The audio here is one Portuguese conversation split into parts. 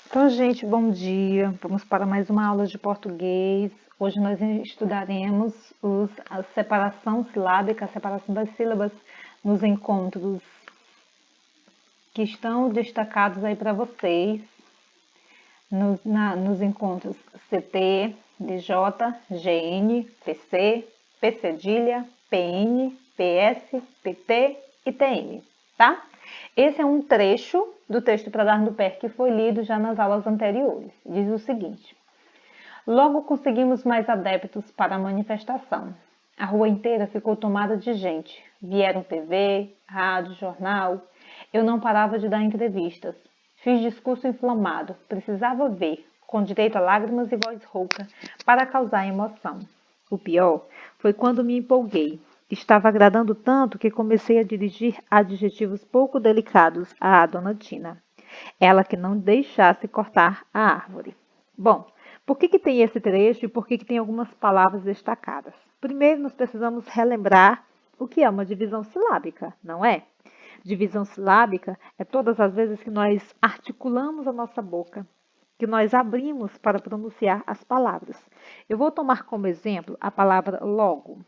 Então, gente, bom dia. Vamos para mais uma aula de português. Hoje nós estudaremos a separação silábica, a separação das sílabas nos encontros que estão destacados aí para vocês. Nos encontros CT, DJ, GN, PC, P cedilha, PN, PS, PT e TM, tá? Esse é um trecho do texto para dar no pé que foi lido já nas aulas anteriores. Diz o seguinte: logo conseguimos mais adeptos para a manifestação. A rua inteira ficou tomada de gente. Vieram TV, rádio, jornal. Eu não parava de dar entrevistas. Fiz discurso inflamado. Precisava ver, com direito a lágrimas e voz rouca, para causar emoção. O pior foi quando me empolguei. Estava agradando tanto que comecei a dirigir adjetivos pouco delicados à dona Tina. Ela que não deixasse cortar a árvore. Bom, por que tem esse trecho e por que tem algumas palavras destacadas? Primeiro, nós precisamos relembrar o que é uma divisão silábica, não é? Divisão silábica é todas as vezes que nós articulamos a nossa boca, que nós abrimos para pronunciar as palavras. Eu vou tomar como exemplo a palavra logo,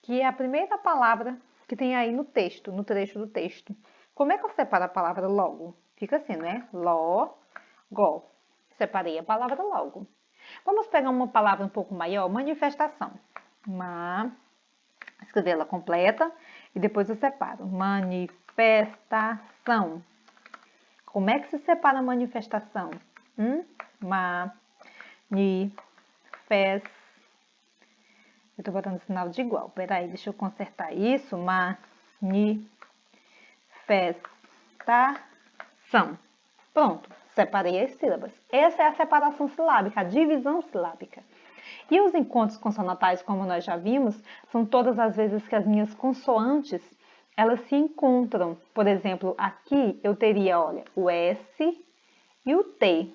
que é a primeira palavra que tem aí no texto, no trecho do texto. Como é que eu separo a palavra logo? Fica assim, né? Logo. Separei a palavra logo. Vamos pegar uma palavra um pouco maior, manifestação. Escrever ela completa e depois eu separo. Manifestação. Como é que se separa a manifestação? Manifestação. Eu tô botando sinal de igual. Peraí, deixa eu consertar isso. Manifestação. Pronto, separei as sílabas. Essa é a separação silábica, a divisão silábica. E os encontros consonantais, como nós já vimos, são todas as vezes que as minhas consoantes, elas se encontram. Por exemplo, aqui eu teria, olha, o S e o T.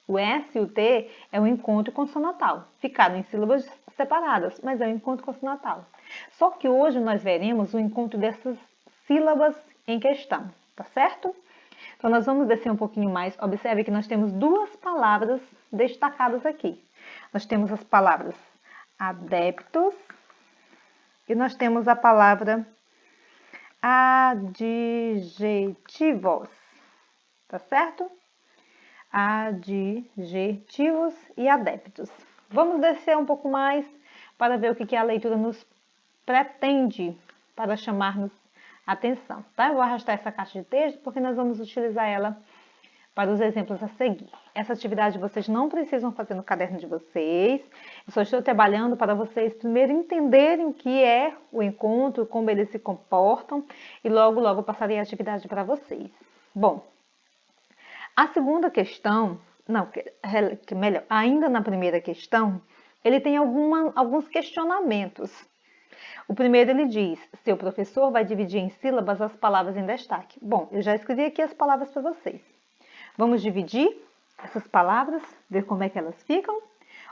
O S e o T é um encontro consonantal. Ficaram em sílabas separadas, mas é um encontro consonantal. Só que hoje nós veremos o encontro dessas sílabas em questão, tá certo? Então, nós vamos descer um pouquinho mais. Observe que nós temos duas palavras destacadas aqui. Nós temos as palavras adeptos e nós temos a palavra adjetivos, tá certo? Adjetivos e adeptos. Vamos descer um pouco mais para ver o que a leitura nos pretende para chamar-nos atenção, tá? Eu vou arrastar essa caixa de texto porque nós vamos utilizar ela para os exemplos a seguir. Essa atividade vocês não precisam fazer no caderno de vocês. Eu só estou trabalhando para vocês primeiro entenderem o que é o encontro, como eles se comportam e logo eu passarei a atividade para vocês. Bom, a segunda questão, melhor, ainda na primeira questão, ele tem alguns questionamentos. O primeiro ele diz, seu professor vai dividir em sílabas as palavras em destaque. Bom, eu já escrevi aqui as palavras para vocês. Vamos dividir essas palavras, ver como é que elas ficam.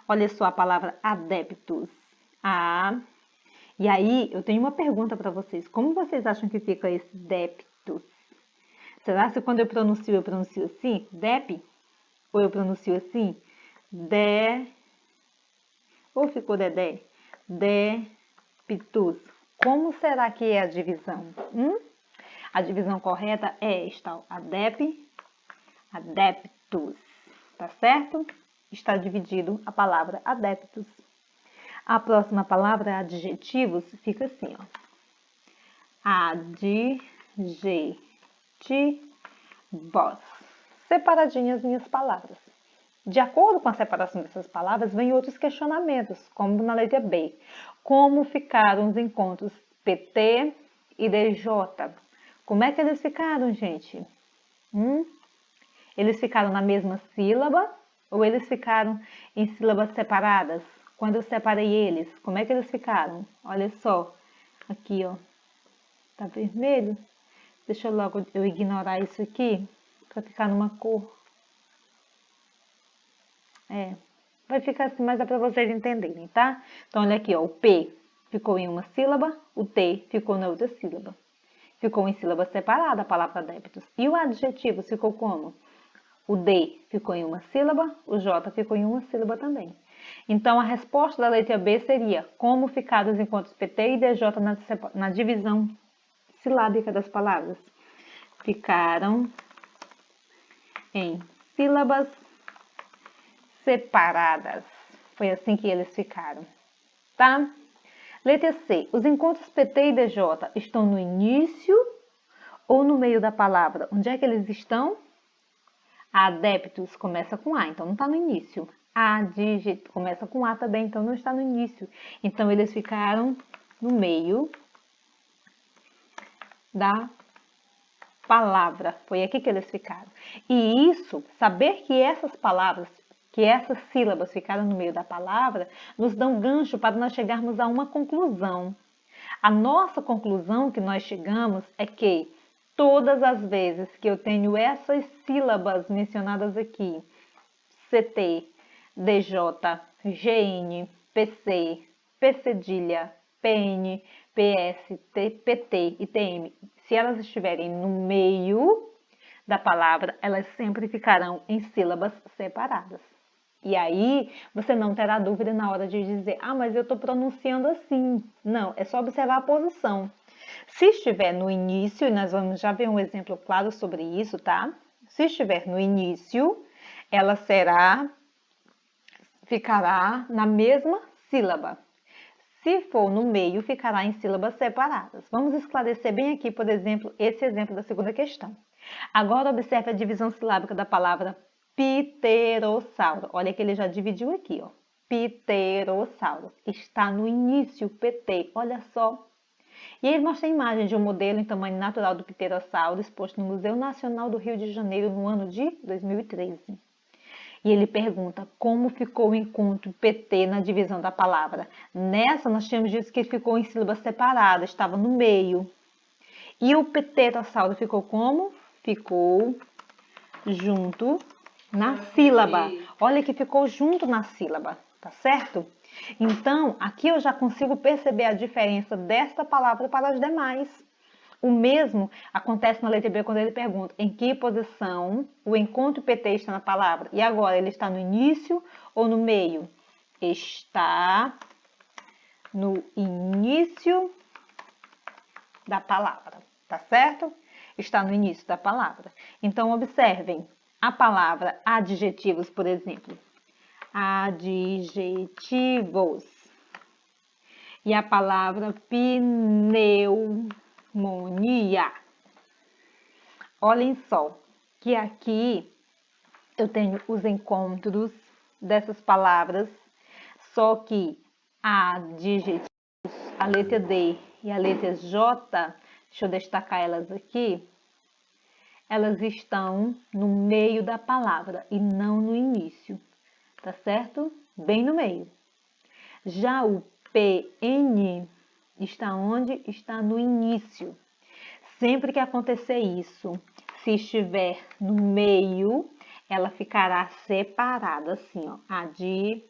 Olha só a palavra adeptos. E aí, eu tenho uma pergunta para vocês. Como vocês acham que fica esse deptos? Será que quando eu pronuncio assim? Dep? Ou eu pronuncio assim? De. Ou ficou dedé? Deptus. Como será que é a divisão? A divisão correta é esta, adeptus, tá certo? Está dividido a palavra adeptus. A próxima palavra, adjetivos, fica assim, ó. Adjetivos. Separadinhas minhas palavras. De acordo com a separação dessas palavras, vem outros questionamentos, como na letra B. Como ficaram os encontros PT e DJ? Como é que eles ficaram, gente? Eles ficaram na mesma sílaba ou eles ficaram em sílabas separadas? Quando eu separei eles, como é que eles ficaram? Olha só, aqui, ó, tá vermelho? Deixa eu logo ignorar isso aqui, para ficar numa cor. Vai ficar assim, mas é para vocês entenderem, tá? Então, olha aqui, ó, o P ficou em uma sílaba, o T ficou na outra sílaba. Ficou em sílaba separada a palavra adeptos. E o adjetivo ficou como? O D ficou em uma sílaba, o J ficou em uma sílaba também. Então, a resposta da letra B seria: como ficaram os encontros PT e DJ na divisão silábica das palavras? Ficaram em sílabas separadas. Foi assim que eles ficaram, tá? Letra C. Os encontros PT e DJ estão no início ou no meio da palavra? Onde é que eles estão? Adeptos começa com A, então não está no início. Adígito começa com A também, então não está no início. Então, eles ficaram no meio da palavra. Foi aqui que eles ficaram. E isso, saber que essas palavras, que essas sílabas ficaram no meio da palavra, nos dá um gancho para nós chegarmos a uma conclusão. A nossa conclusão que nós chegamos é que todas as vezes que eu tenho essas sílabas mencionadas aqui, CT, DJ, GN, PC, P cedilha, PN, PS, PT e TM, se elas estiverem no meio da palavra, elas sempre ficarão em sílabas separadas. E aí, você não terá dúvida na hora de dizer, ah, mas eu estou pronunciando assim. Não, é só observar a posição. Se estiver no início, e nós vamos já ver um exemplo claro sobre isso, tá? Se estiver no início, ela ficará na mesma sílaba. Se for no meio, ficará em sílabas separadas. Vamos esclarecer bem aqui, por exemplo, esse exemplo da segunda questão. Agora, observe a divisão silábica da palavra pterossauro. Olha que ele já dividiu aqui, ó. Pterossauro. Está no início, PT. Olha só. E ele mostra a imagem de um modelo em tamanho natural do pterossauro exposto no Museu Nacional do Rio de Janeiro no ano de 2013. E ele pergunta como ficou o encontro PT na divisão da palavra. Nessa, nós tínhamos dito que ficou em sílabas separadas, estava no meio. E o pterossauro ficou como? Ficou junto na sílaba. Olha que ficou junto na sílaba, tá certo? Então, aqui eu já consigo perceber a diferença desta palavra para as demais. O mesmo acontece na letra B quando ele pergunta em que posição o encontro PT está na palavra. E agora, ele está no início ou no meio? Está no início da palavra, tá certo? Está no início da palavra. Então, observem a palavra adjetivos, por exemplo. Adjetivos. E a palavra pneumonia. Olhem só, que aqui eu tenho os encontros dessas palavras, só que adjetivos, a letra D e a letra J, deixa eu destacar elas aqui, elas estão no meio da palavra e não no início, tá certo? Bem no meio. Já o PN está onde? Está no início. Sempre que acontecer isso, se estiver no meio, ela ficará separada assim, ó. Adjetivos.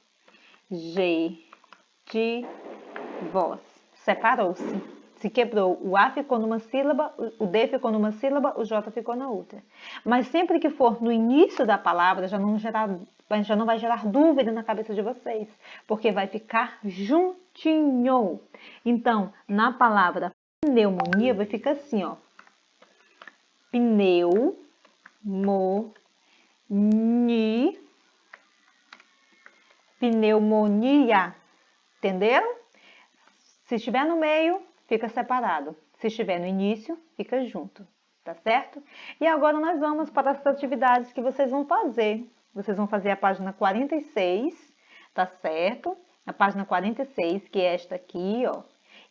Separou-se. Se quebrou, o A ficou numa sílaba, o D ficou numa sílaba, o J ficou na outra. Mas sempre que for no início da palavra, já não vai gerar dúvida na cabeça de vocês, porque vai ficar juntinho. Então, na palavra pneumonia, vai ficar assim, ó. Pneumonia. Entenderam? Se estiver no meio, fica separado. Se estiver no início, fica junto. Tá certo? E agora nós vamos para as atividades que vocês vão fazer. Vocês vão fazer a página 46, tá certo? A página 46, que é esta aqui, ó.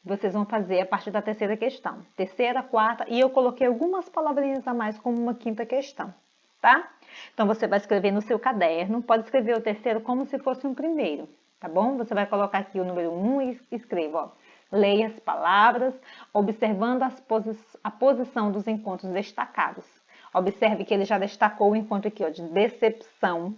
Vocês vão fazer a partir da terceira questão. Terceira, quarta, e eu coloquei algumas palavrinhas a mais como uma quinta questão, tá? Então, você vai escrever no seu caderno, pode escrever o terceiro como se fosse um primeiro, tá bom? Você vai colocar aqui o número 1 e escreva, ó. Leia as palavras, observando a posição dos encontros destacados. Observe que ele já destacou o encontro aqui, ó, de decepção.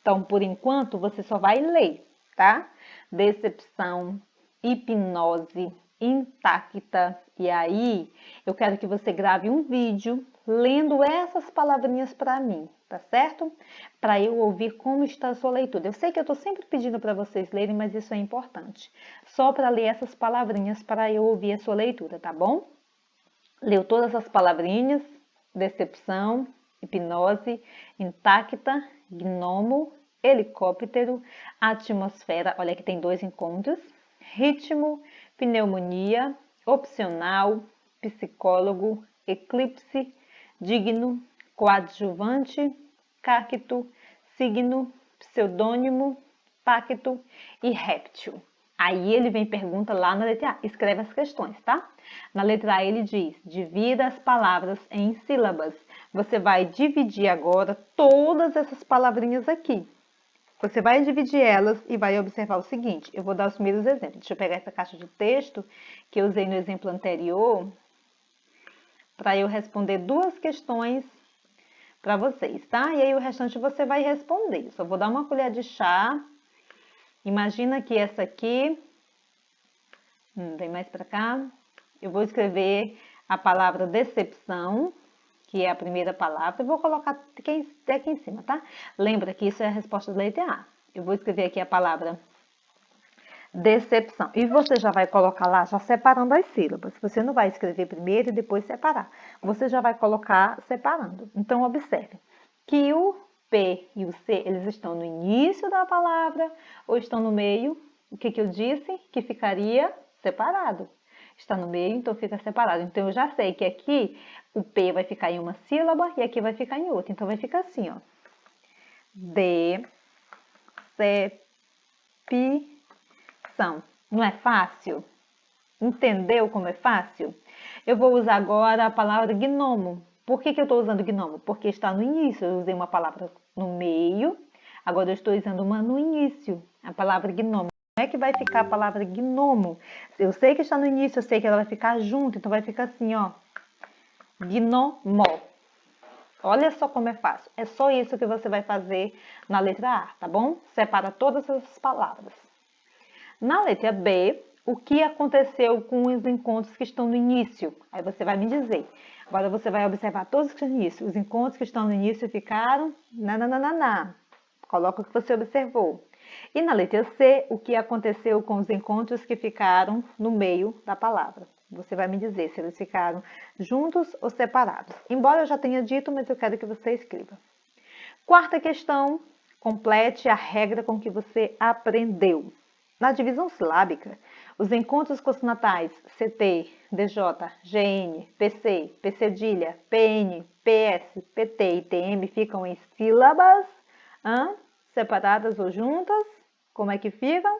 Então, por enquanto, você só vai ler, tá? Decepção, hipnose, intacta. E aí, eu quero que você grave um vídeo lendo essas palavrinhas para mim, tá certo? Para eu ouvir como está a sua leitura. Eu sei que eu estou sempre pedindo para vocês lerem, mas isso é importante. Só para ler essas palavrinhas para eu ouvir a sua leitura, tá bom? Leu todas as palavrinhas: decepção, hipnose, intacta, gnomo, helicóptero, atmosfera, olha que tem 2 encontros, ritmo, pneumonia, opcional, psicólogo, eclipse, digno, coadjuvante, cacto, signo, pseudônimo, pacto e réptil. Aí ele vem e pergunta lá na letra A, escreve as questões, tá? Na letra A ele diz, divida as palavras em sílabas. Você vai dividir agora todas essas palavrinhas aqui. Você vai dividir elas e vai observar o seguinte, eu vou dar os primeiros exemplos. Deixa eu pegar essa caixa de texto que eu usei no exemplo anterior, para eu responder 2 questões para vocês, tá? E aí o restante você vai responder. Só vou dar uma colher de chá. Imagina que essa aqui, vem mais para cá, eu vou escrever a palavra decepção, que é a primeira palavra, eu vou colocar aqui em cima, tá? Lembra que isso é a resposta da letra A. Eu vou escrever aqui a palavra decepção. E você já vai colocar lá, já separando as sílabas. Você não vai escrever primeiro e depois separar. Você já vai colocar separando. Então, observe que o P e o C, eles estão no início da palavra ou estão no meio. O que eu disse? Que ficaria separado. Está no meio, então fica separado. Então, eu já sei que aqui o P vai ficar em uma sílaba e aqui vai ficar em outra. Então, vai ficar assim, ó. Decepção. Não é fácil? Entendeu como é fácil? Eu vou usar agora a palavra gnomo. Por que eu estou usando gnomo? Porque está no início. Eu usei uma palavra no meio, agora eu estou usando uma no início. A palavra gnomo. Como é que vai ficar a palavra gnomo? Eu sei que está no início, eu sei que ela vai ficar junto, então vai ficar assim, ó. Gnomo. Olha só como é fácil. É só isso que você vai fazer na letra A, tá bom? Separa todas essas palavras. Na letra B, o que aconteceu com os encontros que estão no início? Aí você vai me dizer. Agora você vai observar todos que estão no início. Os encontros que estão no início ficaram nananana. Coloca o que você observou. E na letra C, o que aconteceu com os encontros que ficaram no meio da palavra? Você vai me dizer se eles ficaram juntos ou separados. Embora eu já tenha dito, mas eu quero que você escreva. Quarta questão, complete a regra com que você aprendeu. Na divisão silábica, os encontros consonantais CT, DJ, GN, PC, PCdilha, PN, PS, PT e TM ficam em sílabas separadas ou juntas. Como é que ficam?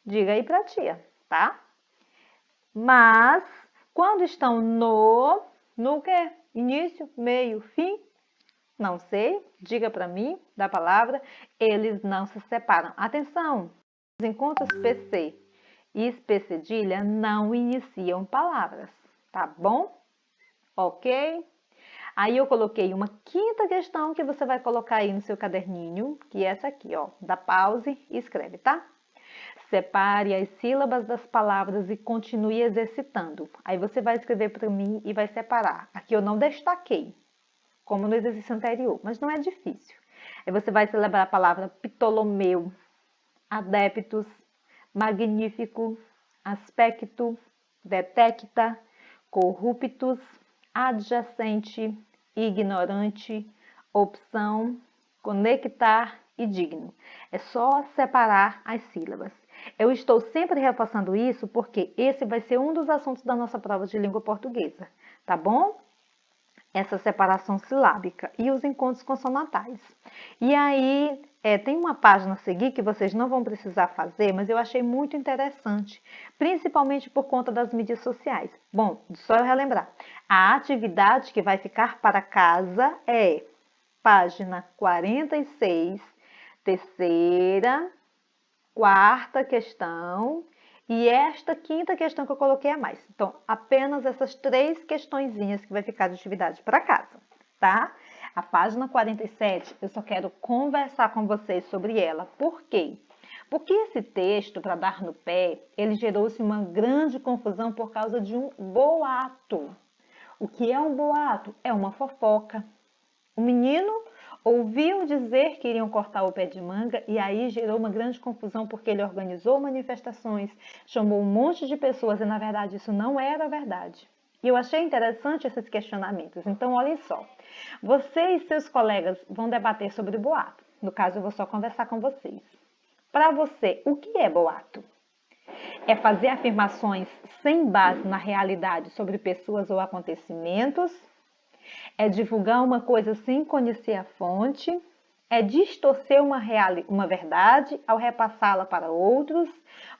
Diga aí pra tia, tá? Mas, quando estão no quê? Início, meio, fim? Não sei, diga para mim da palavra, eles não se separam. Atenção, os encontros PC e especedilha não iniciam palavras, tá bom? Ok? Aí eu coloquei uma quinta questão que você vai colocar aí no seu caderninho, que é essa aqui, ó. Dá pause e escreve, tá? Separe as sílabas das palavras e continue exercitando. Aí você vai escrever para mim e vai separar. Aqui eu não destaquei, como no exercício anterior, mas não é difícil. Aí você vai celebrar a palavra Ptolomeu, adeptus, magnífico, aspecto, detecta, corruptus, adjacente, ignorante, opção, conectar e digno. É só separar as sílabas. Eu estou sempre reforçando isso porque esse vai ser um dos assuntos da nossa prova de língua portuguesa, tá bom? Essa separação silábica e os encontros consonantais. E aí, tem uma página a seguir que vocês não vão precisar fazer, mas eu achei muito interessante, principalmente por conta das mídias sociais. Bom, só eu relembrar. A atividade que vai ficar para casa é página 46, terceira, quarta questão e esta quinta questão que eu coloquei a mais. Então, apenas essas 3 questõezinhas que vai ficar de atividade para casa, tá? A página 47, eu só quero conversar com vocês sobre ela. Por quê? Porque esse texto, para dar no pé, ele gerou-se uma grande confusão por causa de um boato. O que é um boato? É uma fofoca. O menino ouviu dizer que iriam cortar o pé de manga e aí gerou uma grande confusão porque ele organizou manifestações, chamou um monte de pessoas e na verdade isso não era verdade. E eu achei interessante esses questionamentos. Então, olhem só. Você e seus colegas vão debater sobre boato. No caso, eu vou só conversar com vocês. Para você, o que é boato? É fazer afirmações sem base na realidade sobre pessoas ou acontecimentos? É divulgar uma coisa sem conhecer a fonte? É distorcer uma verdade ao repassá-la para outros?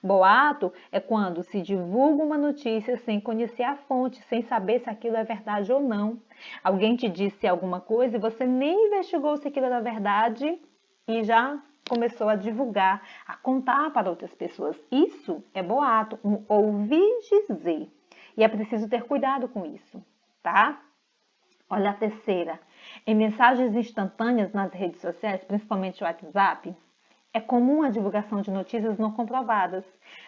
Boato é quando se divulga uma notícia sem conhecer a fonte, sem saber se aquilo é verdade ou não. Alguém te disse alguma coisa e você nem investigou se aquilo era verdade e já começou a divulgar, a contar para outras pessoas. Isso é boato, um ouvir dizer. E é preciso ter cuidado com isso, tá? Olha a terceira. Em mensagens instantâneas nas redes sociais, principalmente o WhatsApp, é comum a divulgação de notícias não comprovadas,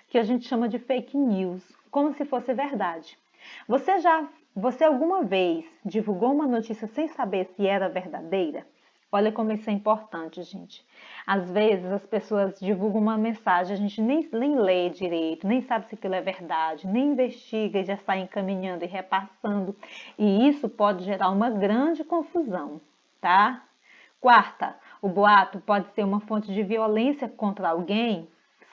que a gente chama de fake news, como se fosse verdade. Você alguma vez divulgou uma notícia sem saber se era verdadeira? Olha como isso é importante, gente. Às vezes as pessoas divulgam uma mensagem, a gente nem lê direito, nem sabe se aquilo é verdade, nem investiga e já sai encaminhando e repassando. E isso pode gerar uma grande confusão, tá? Quarta, o boato pode ser uma fonte de violência contra alguém?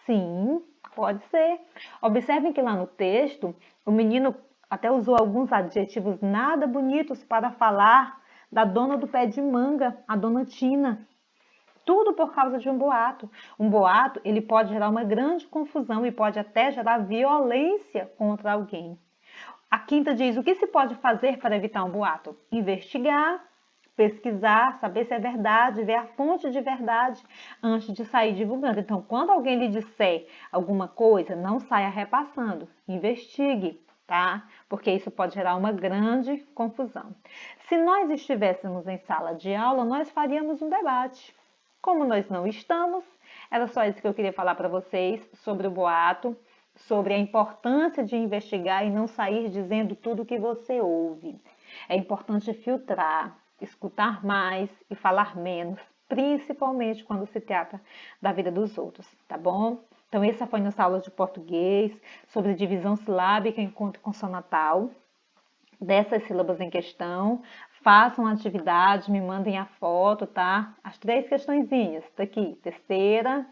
Sim, pode ser. Observem que lá no texto, o menino até usou alguns adjetivos nada bonitos para falar da dona do pé de manga, a dona Tina. Tudo por causa de um boato. Um boato, ele pode gerar uma grande confusão e pode até gerar violência contra alguém. A quinta diz: o que se pode fazer para evitar um boato? Investigar, pesquisar, saber se é verdade, ver a fonte de verdade antes de sair divulgando. Então, quando alguém lhe disser alguma coisa, não saia repassando, investigue, tá? Porque isso pode gerar uma grande confusão. Se nós estivéssemos em sala de aula, nós faríamos um debate. Como nós não estamos, era só isso que eu queria falar para vocês sobre o boato, sobre a importância de investigar e não sair dizendo tudo o que você ouve. É importante filtrar, escutar mais e falar menos, principalmente quando se trata da vida dos outros, tá bom? Então, essa foi nossa aula de português sobre divisão silábica encontro consonantal dessas sílabas em questão. Façam a atividade, me mandem a foto, tá? As 3 questõezinhas, tá aqui, terceira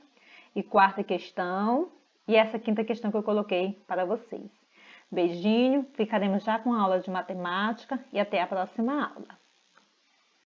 e quarta questão e essa quinta questão que eu coloquei para vocês. Beijinho, ficaremos já com a aula de matemática e até a próxima aula.